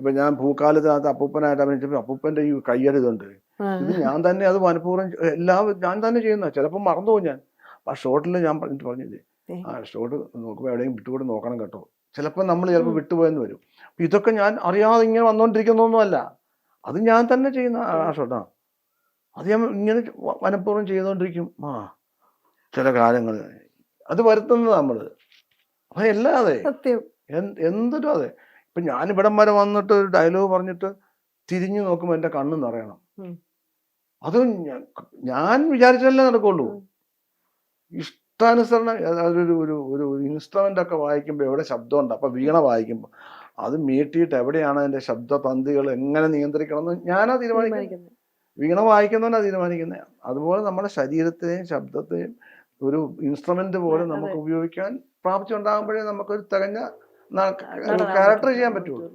ഇപ്പൊ ഞാൻ പൂക്കാലത്തിനകത്ത് അപ്പൂപ്പനായിട്ട് അഭിനയിച്ചപ്പോൾ അപ്പൂപ്പന്റെ ഈ കയ്യടി ഇതുണ്ട്. ഇത് ഞാൻ തന്നെ അത് മനഃപൂർവ്വം എല്ലാവരും ഞാൻ തന്നെ ചെയ്യുന്ന. ചിലപ്പോൾ മറന്നുപോകും ഞാൻ. ആ ഷോട്ടിൽ ഞാൻ പറഞ്ഞില്ലേ, ആ ഷോട്ട് നോക്കുമ്പോൾ എവിടെയും വിട്ടുകൂടെ നോക്കണം കേട്ടോ. ചിലപ്പോൾ നമ്മൾ ചിലപ്പോൾ വിട്ടുപോയെന്ന് വരും. ഇതൊക്കെ ഞാൻ അറിയാതെ ഇങ്ങനെ വന്നുകൊണ്ടിരിക്കുന്നൊന്നുമല്ല. അത് ഞാൻ തന്നെ ചെയ്യുന്ന ആ ഷോട്ടാ. അത് ഞാൻ ഇങ്ങനെ മനഃപൂർവ്വം ചെയ്തുകൊണ്ടിരിക്കും. ചില കാര്യങ്ങൾ അത് വരുത്തുന്നത് നമ്മൾ. അപ്പൊ അല്ലാതെ എന്തൊരു അതെ. ഇപ്പൊ ഞാൻ ഇവിടം വരെ വന്നിട്ട് ഒരു ഡയലോഗ് പറഞ്ഞിട്ട് തിരിഞ്ഞു നോക്കുമ്പോൾ എന്റെ കണ്ണ് നിറയണം. അത് ഞാൻ വിചാരിച്ചല്ലേ നടക്കുള്ളൂ. ഇഷ്ടാനുസരണം അതൊരു ഒരു ഒരു ഇൻസ്ട്രുമെന്റ് ഒക്കെ വായിക്കുമ്പോൾ എവിടെ ശബ്ദമുണ്ട്, അപ്പൊ വീണ വായിക്കുമ്പോൾ അത് മീട്ടിയിട്ട് എവിടെയാണ് അതിന്റെ ശബ്ദപന്തികൾ എങ്ങനെ നിയന്ത്രിക്കണം എന്ന് ഞാനാ തീരുമാനിക്കുന്നത്. വീണ വായിക്കുന്നവനാ തീരുമാനിക്കുന്നത്. അതുപോലെ നമ്മുടെ ശരീരത്തെയും ശബ്ദത്തെയും ഒരു ഇൻസ്ട്രുമെന്റ് പോലെ നമുക്ക് ഉപയോഗിക്കാൻ പ്രാപ്തിയുണ്ടാകുമ്പോഴേ നമുക്കൊരു തികഞ്ഞ ക്യാരക്ടർ ചെയ്യാൻ പറ്റുള്ളൂ.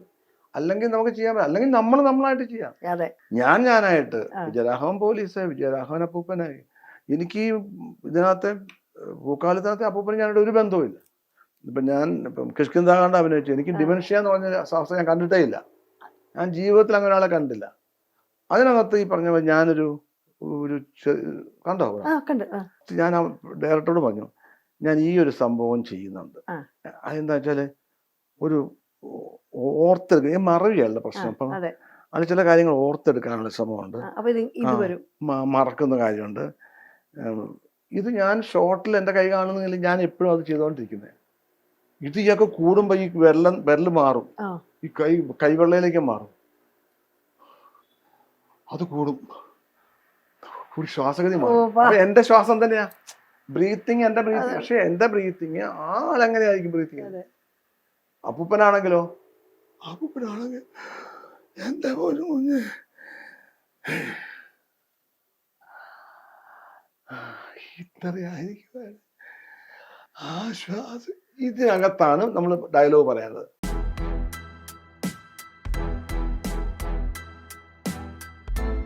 അല്ലെങ്കിൽ നമുക്ക് ചെയ്യാൻ പറ്റില്ല. അല്ലെങ്കിൽ നമ്മൾ നമ്മളായിട്ട് ചെയ്യാം. ഞാനായിട്ട് വിജയരാഘവൻ പോലീസ്, വിജയരാഘവൻ അപ്പൂപ്പനായി. എനിക്ക് ഇതിനകത്തെ പൂക്കാലത്തിനകത്തെ അപ്പൂപ്പന് ഞാനായിട്ട് ഒരു ബന്ധവുമില്ല. ഇപ്പം ഞാൻ ഇപ്പം കിഷ്കിന്ധാകാണ്ട് അഭിനയിച്ചു. എനിക്ക് ഡിമെൻഷ്യ എന്ന് പറഞ്ഞ അവസ്ഥ ഞാൻ കണ്ടിട്ടേ ഇല്ല. ഞാൻ ജീവിതത്തിൽ അങ്ങനെ ഒരാളെ കണ്ടില്ല. അതിനകത്ത് ഈ പറഞ്ഞ ഞാനൊരു ഒരു കണ്ടോ, ഞാൻ ഡയറക്ടറോട് പറഞ്ഞു ഞാൻ ഈ ഒരു സംഭവം ചെയ്യുന്നുണ്ട്. അതെന്താ വെച്ചാല് ഒരു ഓർത്തെടുക്കുക, ഈ മറവിയല്ല പ്രശ്നം. അപ്പം അത് ചില കാര്യങ്ങൾ ഓർത്തെടുക്കാനുള്ള ശ്രമമുണ്ട്, മറക്കുന്ന കാര്യമുണ്ട്. ഇത് ഞാൻ ഷോട്ടിൽ എൻ്റെ കൈ കാണുന്നില്ല, ഞാൻ എപ്പോഴും അത് ചെയ്തുകൊണ്ടിരിക്കുന്നത്. ഇത് ഇയാൾക്ക് കൂടുമ്പോൾ ഈ വിരൽ മാറും, ഈ കൈവെള്ളയിലേക്ക് മാറും, അത് കൂടും, ശ്വാസഗതി മാറും. അപ്പൊ എന്റെ ശ്വാസം തന്നെയാ ബ്രീത്തിങ്, എന്റെ ബ്രീത്തിങ്. പക്ഷെ എന്റെ ബ്രീത്തിങ് ആളെങ്ങനെയായിരിക്കും ബ്രീത്തിങ്? അപ്പൂപ്പനാണെങ്കിലോ, അപ്പൂപ്പനാണെങ്കിൽ എന്റെ ഒരു കുഞ്ഞ് ഇത്രയായിരിക്കും ആ ശ്വാസം. ഇതിനകത്താണ് നമ്മൾ ഡയലോഗ് പറയുന്നത്.